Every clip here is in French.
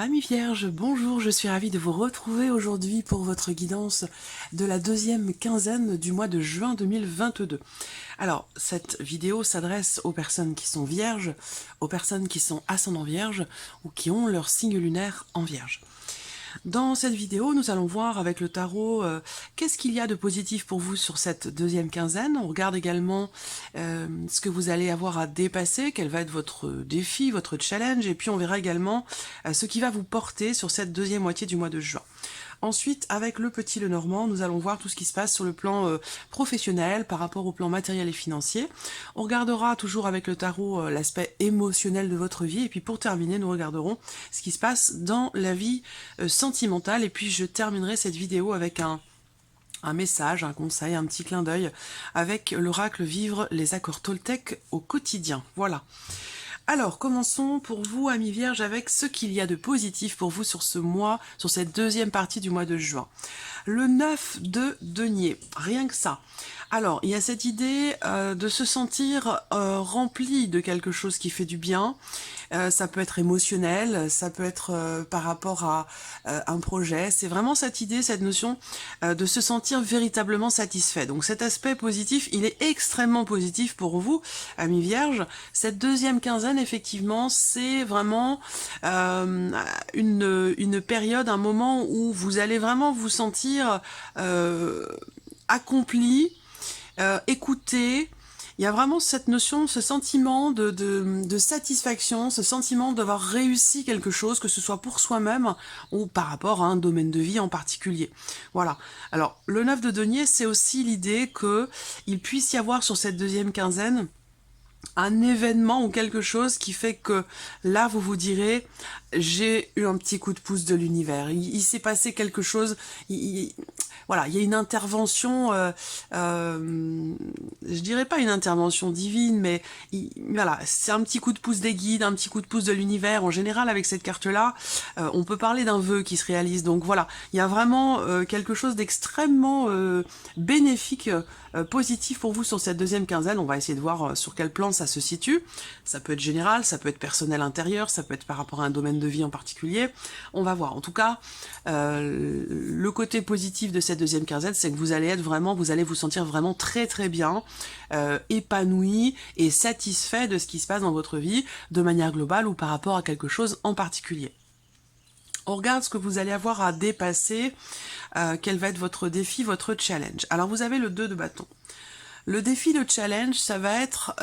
Amis Vierge, bonjour, je suis ravie de vous retrouver aujourd'hui pour votre guidance de la deuxième quinzaine du mois de juin 2022. Alors, cette vidéo s'adresse aux personnes qui sont vierges, aux personnes qui sont ascendant vierge ou qui ont leur signe lunaire en vierge. Dans cette vidéo, nous allons voir avec le tarot qu'est-ce qu'il y a de positif pour vous sur cette deuxième quinzaine. On regarde également ce que vous allez avoir à dépasser, quel va être votre défi, votre challenge, et puis on verra également ce qui va vous porter sur cette deuxième moitié du mois de juin. Ensuite, avec le petit Lenormand, nous allons voir tout ce qui se passe sur le plan professionnel par rapport au plan matériel et financier. On regardera toujours avec le tarot l'aspect émotionnel de votre vie. Et puis pour terminer, nous regarderons ce qui se passe dans la vie sentimentale. Et puis je terminerai cette vidéo avec un message, un conseil, un petit clin d'œil avec l'oracle Vivre les accords Toltec au quotidien. Voilà. Alors, commençons pour vous, amis vierges, avec ce qu'il y a de positif pour vous sur ce mois, sur cette deuxième partie du mois de juin. Le 9 de denier, rien que ça. Alors, il y a cette idée de se sentir rempli de quelque chose qui fait du bien. Ça peut être émotionnel, ça peut être par rapport à un projet. C'est vraiment cette idée, cette notion de se sentir véritablement satisfait. Donc cet aspect positif, il est extrêmement positif pour vous, amis vierges. Cette deuxième quinzaine, effectivement, c'est vraiment une période, un moment où vous allez vraiment vous sentir accompli, écouté. Il y a vraiment cette notion, ce sentiment de satisfaction, ce sentiment d'avoir réussi quelque chose, que ce soit pour soi-même ou par rapport à un domaine de vie en particulier. Voilà. Alors, le 9 de denier, c'est aussi l'idée qu'il puisse y avoir sur cette deuxième quinzaine un événement ou quelque chose qui fait que là, vous vous direz, j'ai eu un petit coup de pouce de l'univers. Il s'est passé quelque chose. Voilà, il y a une intervention, je dirais pas une intervention divine, mais voilà, c'est un petit coup de pouce des guides, un petit coup de pouce de l'univers. En général, avec cette carte-là, on peut parler d'un vœu qui se réalise. Donc voilà, il y a vraiment quelque chose d'extrêmement bénéfique, positif pour vous sur cette deuxième quinzaine. On va essayer de voir sur quel plan ça se situe. Ça peut être général, ça peut être personnel intérieur, ça peut être par rapport à un domaine de vie en particulier. On va voir. En tout cas, le côté positif de cette deuxième quinzaine, c'est que vous allez être vraiment, vous allez vous sentir vraiment très très bien, épanoui et satisfait de ce qui se passe dans votre vie, de manière globale ou par rapport à quelque chose en particulier. On regarde ce que vous allez avoir à dépasser, quel va être votre défi, votre challenge. Alors vous avez le 2 de bâton. Le défi, le challenge, ça va être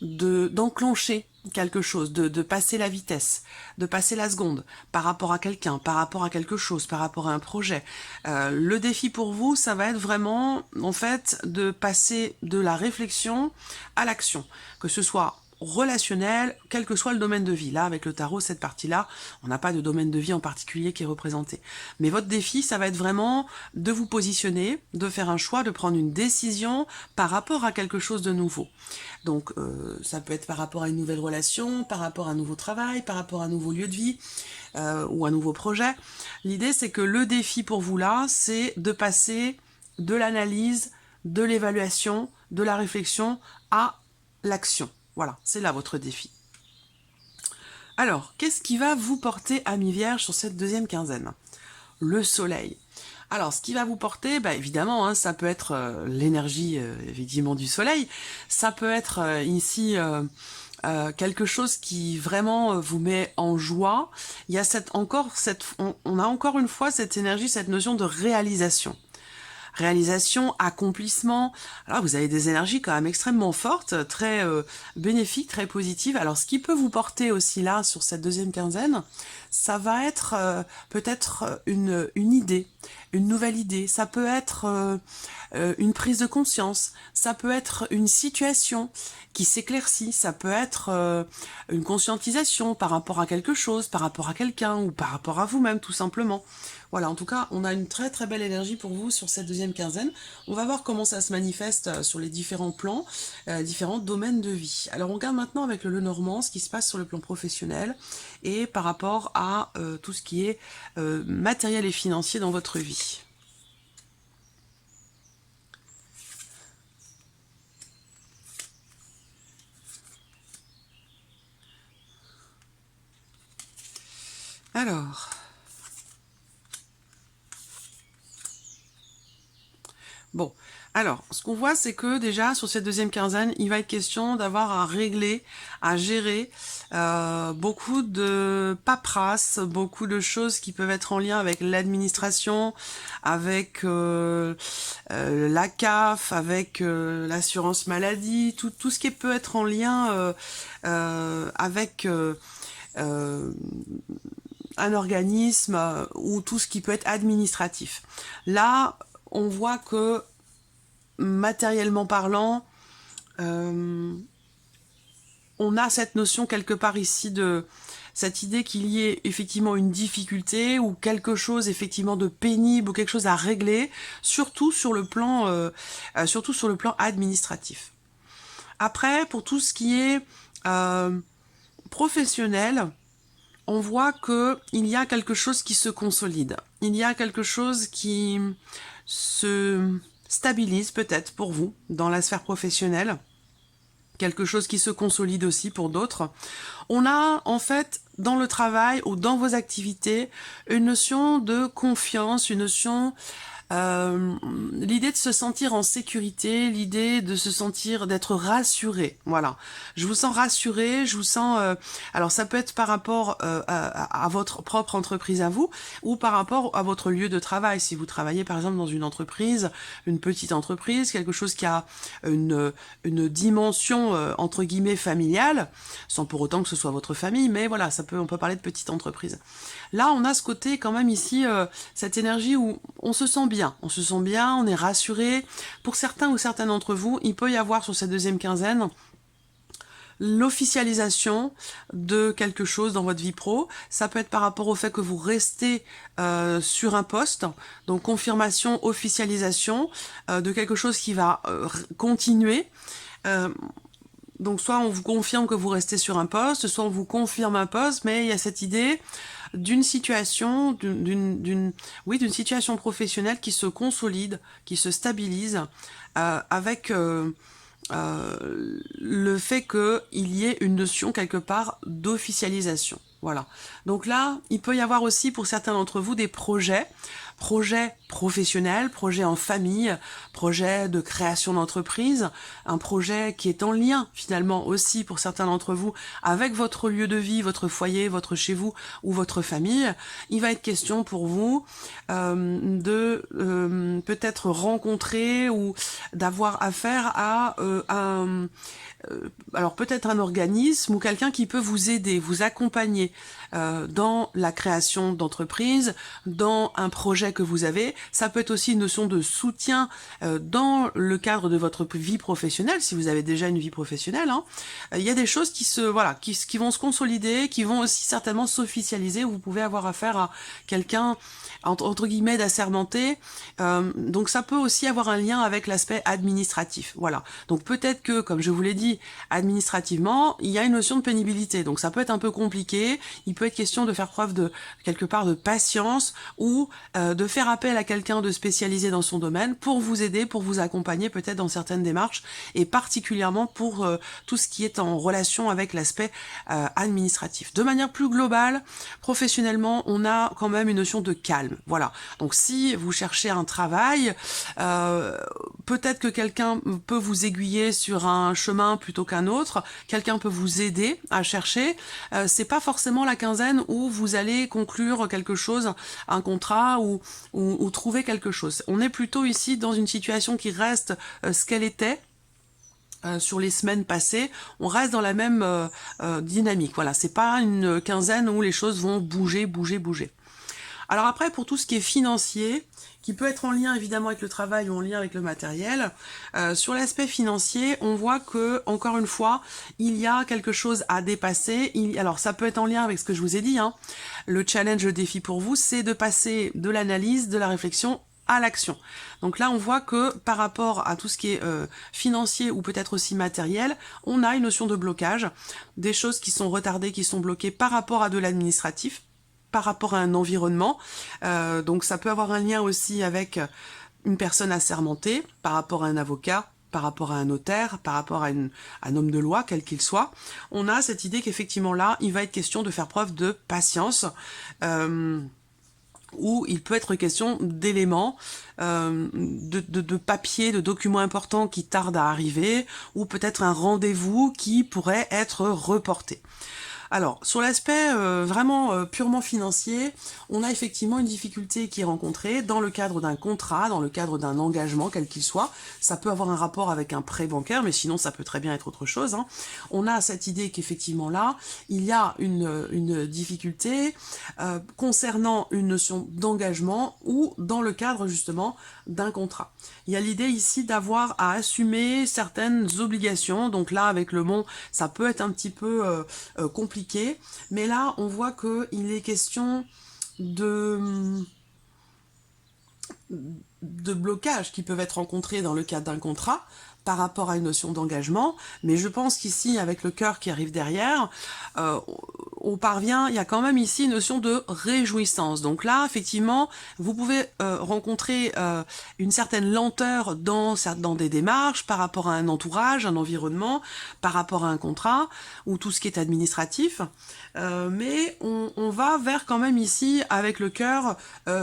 d'enclencher quelque chose, de passer la vitesse, de passer la seconde par rapport à quelqu'un, par rapport à quelque chose, par rapport à un projet. Le défi pour vous, ça va être vraiment, en fait, de passer de la réflexion à l'action, que ce soit relationnel, quel que soit le domaine de vie. Là, avec le tarot, cette partie-là, on n'a pas de domaine de vie en particulier qui est représenté. Mais votre défi, ça va être vraiment de vous positionner, de faire un choix, de prendre une décision par rapport à quelque chose de nouveau. Donc, ça peut être par rapport à une nouvelle relation, par rapport à un nouveau travail, par rapport à un nouveau lieu de vie ou un nouveau projet. L'idée, c'est que le défi pour vous là, c'est de passer de l'analyse, de l'évaluation, de la réflexion à l'action. Voilà, c'est là votre défi. Alors, qu'est-ce qui va vous porter, amis vierges, sur cette deuxième quinzaine? Le soleil. Alors, ce qui va vous porter, bah, évidemment, hein, ça peut être l'énergie, évidemment, du soleil. Ça peut être ici quelque chose qui vraiment vous met en joie. Il y a on a encore une fois cette énergie, cette notion de réalisation. Réalisation, accomplissement. Alors vous avez des énergies quand même extrêmement fortes, très bénéfiques, très positives. Alors ce qui peut vous porter aussi là sur cette deuxième quinzaine, ça va être peut-être une idée, une nouvelle idée. Ça peut être une prise de conscience. Ça peut être une situation qui s'éclaircit. Ça peut être une conscientisation par rapport à quelque chose, par rapport à quelqu'un ou par rapport à vous-même tout simplement. Voilà, en tout cas, on a une très très belle énergie pour vous sur cette deuxième quinzaine. On va voir comment ça se manifeste sur les différents plans, différents domaines de vie. Alors on regarde maintenant avec le Lenormand ce qui se passe sur le plan professionnel et par rapport à tout ce qui est matériel et financier dans votre vie. Alors, bon, alors, ce qu'on voit, c'est que déjà, sur cette deuxième quinzaine, il va être question d'avoir à régler, à gérer beaucoup de paperasse, beaucoup de choses qui peuvent être en lien avec l'administration, avec la CAF, avec l'assurance maladie, tout ce qui peut être en lien avec un organisme ou tout ce qui peut être administratif. Là, on voit que matériellement parlant, on a cette notion quelque part ici de cette idée qu'il y ait effectivement une difficulté ou quelque chose effectivement de pénible ou quelque chose à régler, surtout sur le plan administratif. Après, pour tout ce qui est professionnel, on voit que il y a quelque chose qui se consolide. Il y a quelque chose qui se stabilise peut-être pour vous dans la sphère professionnelle. Quelque chose qui se consolide aussi pour d'autres. On a en fait dans le travail ou dans vos activités une notion de confiance, une notion l'idée de se sentir en sécurité, l'idée de se sentir, d'être rassuré, voilà. Je vous sens rassuré, je vous sens... alors ça peut être par rapport à votre propre entreprise à vous, ou par rapport à votre lieu de travail. Si vous travaillez par exemple dans une entreprise, une petite entreprise, quelque chose qui a une dimension entre guillemets familiale, sans pour autant que ce soit votre famille, mais voilà, on peut parler de petite entreprise. Là, on a ce côté quand même ici, cette énergie où on se sent bien. On se sent bien, on est rassuré. Pour certains ou certaines d'entre vous, il peut y avoir sur cette deuxième quinzaine l'officialisation de quelque chose dans votre vie pro. Ça peut être par rapport au fait que vous restez sur un poste, donc confirmation, officialisation de quelque chose qui va continuer. Donc soit on vous confirme que vous restez sur un poste, soit on vous confirme un poste, mais il y a cette idée d'une situation, d'une situation professionnelle qui se consolide, qui se stabilise, avec le fait qu'il y ait une notion quelque part d'officialisation. Voilà. Donc là, il peut y avoir aussi pour certains d'entre vous des projets professionnels, projets en famille, projets de création d'entreprise, un projet qui est en lien finalement aussi pour certains d'entre vous avec votre lieu de vie, votre foyer, votre chez vous ou votre famille. Il va être question pour vous de peut-être rencontrer ou d'avoir affaire à alors peut-être un organisme ou quelqu'un qui peut vous aider, vous accompagner dans la création d'entreprise, dans un projet que vous avez. Ça peut être aussi une notion de soutien dans le cadre de votre vie professionnelle, si vous avez déjà une vie professionnelle. Hein. Il y a des choses qui vont se consolider, qui vont aussi certainement s'officialiser. Vous pouvez avoir affaire à quelqu'un entre guillemets d'assermenté. Donc ça peut aussi avoir un lien avec l'aspect administratif. Voilà. Donc peut-être que, comme je vous l'ai dit, administrativement, il y a une notion de pénibilité. Donc ça peut être un peu compliqué. Il peut être question de faire preuve de quelque part de patience ou de faire appel à quelqu'un de spécialisé dans son domaine pour vous aider, pour vous accompagner peut-être dans certaines démarches et particulièrement pour tout ce qui est en relation avec l'aspect administratif. De manière plus globale, professionnellement, on a quand même une notion de calme. Voilà. Donc si vous cherchez un travail, peut-être que quelqu'un peut vous aiguiller sur un chemin plutôt qu'un autre. Quelqu'un peut vous aider à chercher. C'est pas forcément la quinzaine où vous allez conclure quelque chose, un contrat ou trouver quelque chose. On est plutôt ici dans une situation qui reste ce qu'elle était. Sur les semaines passées, on reste dans la même dynamique. Voilà, c'est pas une quinzaine où les choses vont bouger. Alors après, pour tout ce qui est financier, qui peut être en lien évidemment avec le travail ou en lien avec le matériel, sur l'aspect financier, on voit que, encore une fois, il y a quelque chose à dépasser. Alors ça peut être en lien avec ce que je vous ai dit, hein. Le challenge, le défi pour vous, c'est de passer de l'analyse, de la réflexion à l'action. Donc là, on voit que par rapport à tout ce qui est financier ou peut-être aussi matériel, on a une notion de blocage, des choses qui sont retardées, qui sont bloquées par rapport à de l'administratif, par rapport à un environnement. Donc ça peut avoir un lien aussi avec une personne assermentée, par rapport à un avocat, par rapport à un notaire, par rapport à un homme de loi, quel qu'il soit, on a cette idée qu'effectivement là, il va être question de faire preuve de patience, où il peut être question d'éléments, de papiers, de documents importants qui tardent à arriver, ou peut-être un rendez-vous qui pourrait être reporté. Alors, sur l'aspect vraiment purement financier, on a effectivement une difficulté qui est rencontrée dans le cadre d'un contrat, dans le cadre d'un engagement, quel qu'il soit. Ça peut avoir un rapport avec un prêt bancaire, mais sinon ça peut très bien être autre chose, hein. On a cette idée qu'effectivement là, il y a une difficulté concernant une notion d'engagement ou dans le cadre justement d'un contrat. Il y a l'idée ici d'avoir à assumer certaines obligations, donc là avec le mont, ça peut être un petit peu compliqué. Mais là, on voit qu'il est question de blocages qui peuvent être rencontrés dans le cadre d'un contrat par rapport à une notion d'engagement, mais je pense qu'ici, avec le cœur qui arrive derrière, on parvient, il y a quand même ici une notion de réjouissance. Donc là, effectivement, vous pouvez rencontrer une certaine lenteur dans des démarches par rapport à un entourage, un environnement, par rapport à un contrat, ou tout ce qui est administratif, mais on va vers quand même ici, avec le cœur,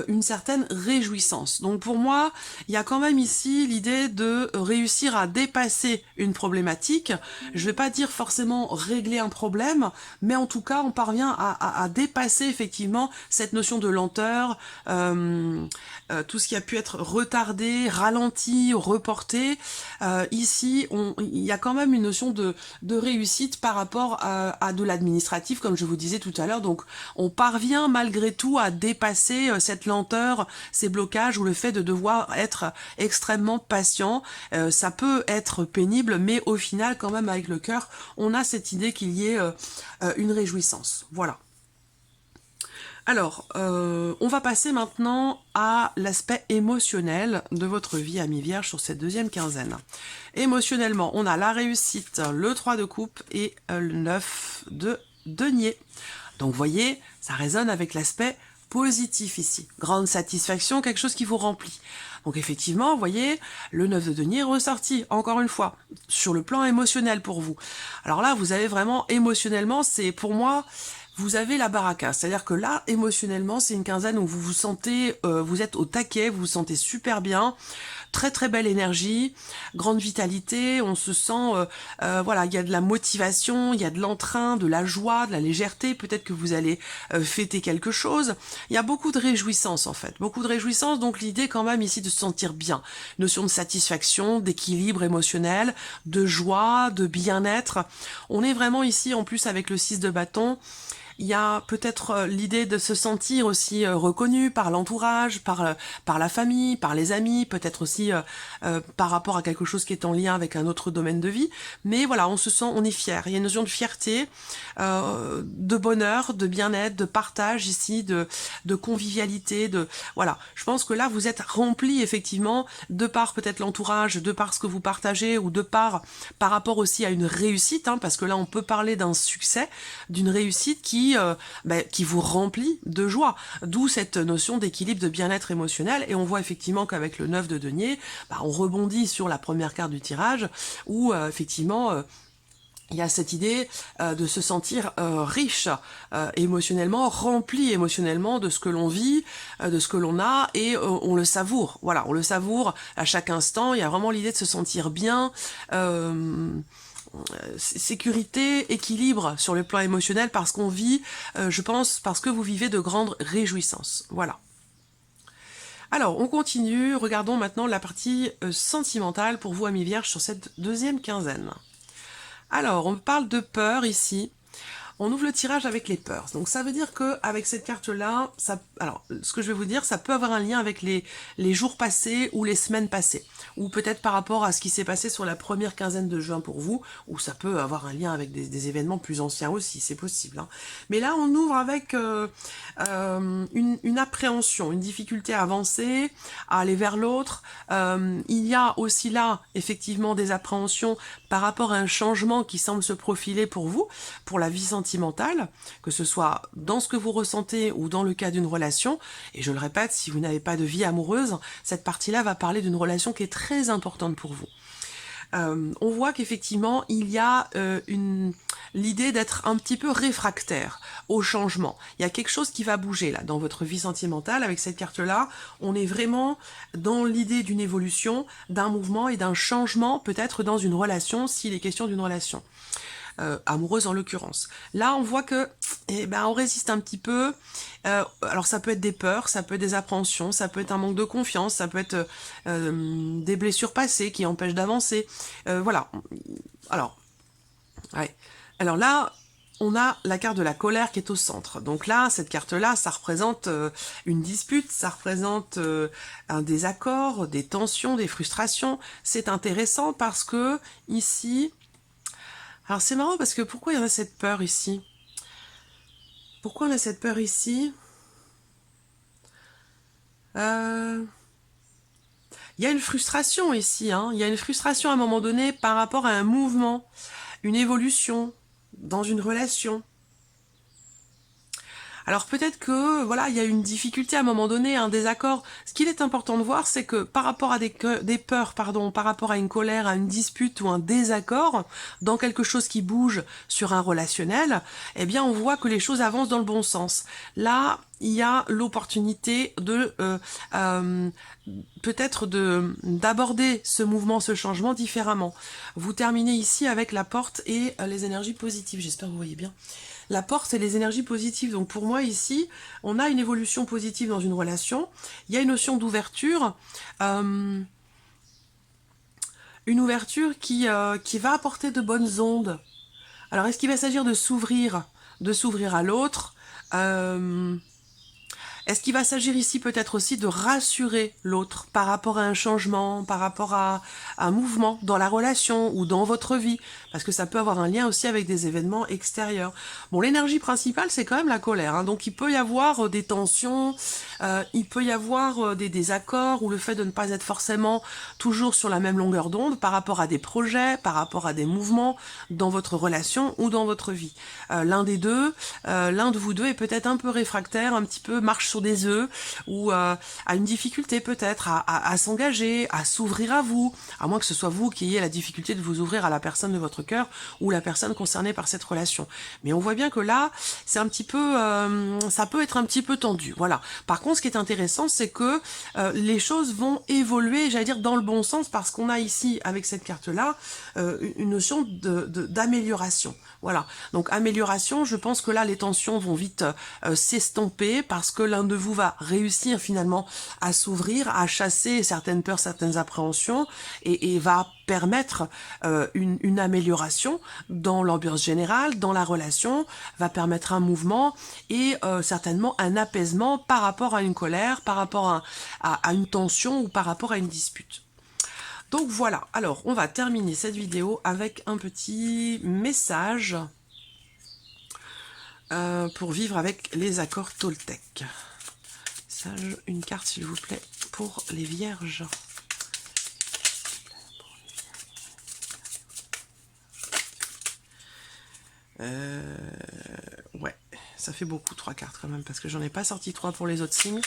une certaine réjouissance. Donc pour moi, il y a quand même ici l'idée de réussir à dépasser une problématique. Je ne vais pas dire forcément régler un problème, mais en tout cas, on parvient à dépasser effectivement cette notion de lenteur, tout ce qui a pu être retardé, ralenti, reporté. Ici, il y a quand même une notion de réussite par rapport à de l'administratif, comme je vous disais tout à l'heure. Donc, on parvient malgré tout à dépasser cette lenteur, ces blocages ou le fait de devoir être extrêmement patient. Ça peut être pénible, mais au final, quand même, avec le cœur, on a cette idée qu'il y ait une réjouissance. Voilà. Alors, on va passer maintenant à l'aspect émotionnel de votre vie, amis vierges, sur cette deuxième quinzaine. Émotionnellement, on a la réussite, le 3 de coupe et le 9 de denier. Donc, vous voyez, ça résonne avec l'aspect positif ici. Grande satisfaction, quelque chose qui vous remplit. Donc effectivement, vous voyez, le 9 de denier est ressorti, encore une fois, sur le plan émotionnel pour vous. Alors là, vous avez vraiment, émotionnellement, c'est pour moi, vous avez la baraka. C'est-à-dire que là, émotionnellement, c'est une quinzaine où vous vous sentez, vous êtes au taquet, vous vous sentez super bien. Très très belle énergie, grande vitalité, on se sent, voilà, il y a de la motivation, il y a de l'entrain, de la joie, de la légèreté, peut-être que vous allez fêter quelque chose. Il y a beaucoup de réjouissance en fait, beaucoup de réjouissance, donc l'idée quand même ici de se sentir bien. Notion de satisfaction, d'équilibre émotionnel, de joie, de bien-être. On est vraiment ici en plus avec le 6 de bâton. Il y a peut-être l'idée de se sentir aussi reconnu par l'entourage, par la famille, par les amis, peut-être aussi par rapport à quelque chose qui est en lien avec un autre domaine de vie. Mais voilà, on se sent, on est fier. Il y a une notion de fierté, de bonheur, de bien-être, de partage ici, de convivialité, voilà. Je pense que là, vous êtes rempli effectivement de par peut-être l'entourage, de par ce que vous partagez ou de par rapport aussi à une réussite, hein, parce que là, on peut parler d'un succès, d'une réussite qui vous remplit de joie, d'où cette notion d'équilibre, de bien-être émotionnel, et on voit effectivement qu'avec le 9 de denier, on rebondit sur la première carte du tirage, où effectivement, il y a cette idée de se sentir riche émotionnellement, rempli émotionnellement de ce que l'on vit, de ce que l'on a, et on le savoure, voilà, on le savoure à chaque instant, il y a vraiment l'idée de se sentir bien, sécurité, équilibre sur le plan émotionnel parce qu'on vit, je pense, parce que vous vivez de grandes réjouissances. Voilà. Alors, on continue. Regardons maintenant la partie sentimentale pour vous, amis vierges, sur cette deuxième quinzaine. Alors, on parle de peur ici. On ouvre le tirage avec les peurs. Donc ça veut dire que avec cette carte-là, alors ce que je vais vous dire, ça peut avoir un lien avec les jours passés ou les semaines passées. Ou peut-être par rapport à ce qui s'est passé sur la première quinzaine de juin pour vous, ou ça peut avoir un lien avec des événements plus anciens aussi, c'est possible, hein. Mais là, on ouvre avec une appréhension, une difficulté à avancer, à aller vers l'autre. Il y a aussi là, effectivement, des appréhensions par rapport à un changement qui semble se profiler pour vous, pour la vie sentimentale, que ce soit dans ce que vous ressentez ou dans le cas d'une relation. Et je le répète, si vous n'avez pas de vie amoureuse, cette partie-là va parler d'une relation qui est très importante pour vous. on voit qu'effectivement, il y a l'idée d'être un petit peu réfractaire au changement. Il y a quelque chose qui va bouger là dans votre vie sentimentale. Avec cette carte-là, on est vraiment dans l'idée d'une évolution, d'un mouvement et d'un changement, peut-être dans une relation, s'il est question d'une relation. Amoureuse en l'occurrence. Là, on voit que, on résiste un petit peu. Alors, ça peut être des peurs, ça peut être des appréhensions, ça peut être un manque de confiance, ça peut être des blessures passées qui empêchent d'avancer. Voilà. Alors, ouais. Alors là, on a la carte de la colère qui est au centre. Donc là, cette carte-là, ça représente une dispute, ça représente un désaccord, des tensions, des frustrations. C'est intéressant parce que ici, alors c'est marrant parce que pourquoi il y en a cette peur ici? Pourquoi on a cette peur ici? Il y a une frustration ici, hein. Il y a une frustration à un moment donné par rapport à un mouvement, une évolution dans une relation. Alors peut-être que voilà, il y a une difficulté à un moment donné, un désaccord. Ce qu'il est important de voir, c'est que par rapport à des peurs, par rapport à une colère, à une dispute ou un désaccord, dans quelque chose qui bouge sur un relationnel, eh bien on voit que les choses avancent dans le bon sens. Là, il y a l'opportunité de peut-être d'aborder ce mouvement, ce changement différemment. Vous terminez ici avec la porte et les énergies positives. J'espère que vous voyez bien. La porte, c'est les énergies positives. Donc pour moi, ici, on a une évolution positive dans une relation. Il y a une notion d'ouverture. Une ouverture qui va apporter de bonnes ondes. Alors, est-ce qu'il va s'agir de s'ouvrir à l'autre Est-ce qu'il va s'agir ici peut-être aussi de rassurer l'autre par rapport à un changement, par rapport à un mouvement dans la relation ou dans votre vie? Parce que ça peut avoir un lien aussi avec des événements extérieurs. Bon, l'énergie principale, c'est quand même la colère, hein. Donc il peut y avoir des tensions, il peut y avoir des désaccords ou le fait de ne pas être forcément toujours sur la même longueur d'onde par rapport à des projets, par rapport à des mouvements dans votre relation ou dans votre vie. L'un des deux, l'un de vous deux est peut-être un peu réfractaire, un petit peu marche sur des œufs ou a une difficulté peut-être à s'engager, à s'ouvrir à vous, à moins que ce soit vous qui ayez la difficulté de vous ouvrir à la personne de votre cœur ou la personne concernée par cette relation. Mais on voit bien que là, c'est un petit peu, ça peut être un petit peu tendu. Voilà. Par contre, ce qui est intéressant, c'est que les choses vont évoluer, j'allais dire dans le bon sens, parce qu'on a ici, avec cette carte-là, une notion d'amélioration. Voilà. Donc amélioration, je pense que là, les tensions vont vite s'estomper parce que l'un de vous va réussir finalement à s'ouvrir, à chasser certaines peurs, certaines appréhensions et va permettre une amélioration dans l'ambiance générale, dans la relation, va permettre un mouvement et certainement un apaisement par rapport à une colère, par rapport à une tension ou par rapport à une dispute. Donc voilà, alors on va terminer cette vidéo avec un petit message pour vivre avec les accords Toltec. Une carte s'il vous plaît pour les vierges. Ouais, ça fait beaucoup 3 cartes quand même, parce que j'en ai pas sorti 3 pour les autres signes.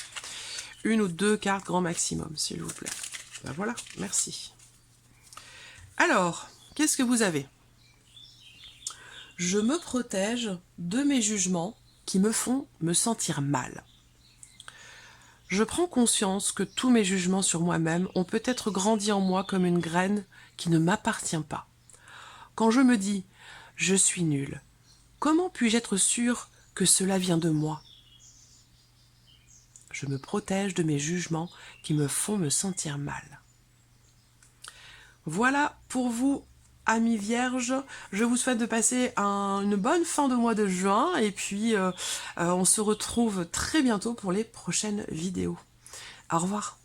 1 ou 2 cartes grand maximum, s'il vous plaît. Ben voilà, merci. Alors, qu'est-ce que vous avez? Je me protège de mes jugements qui me font me sentir mal. Je prends conscience que tous mes jugements sur moi-même ont peut-être grandi en moi comme une graine qui ne m'appartient pas. Quand je me dis « je suis nul », comment puis-je être sûr que cela vient de moi? Je me protège de mes jugements qui me font me sentir mal. Voilà pour vous, amis vierges. Je vous souhaite de passer une bonne fin de mois de juin et puis on se retrouve très bientôt pour les prochaines vidéos. Au revoir.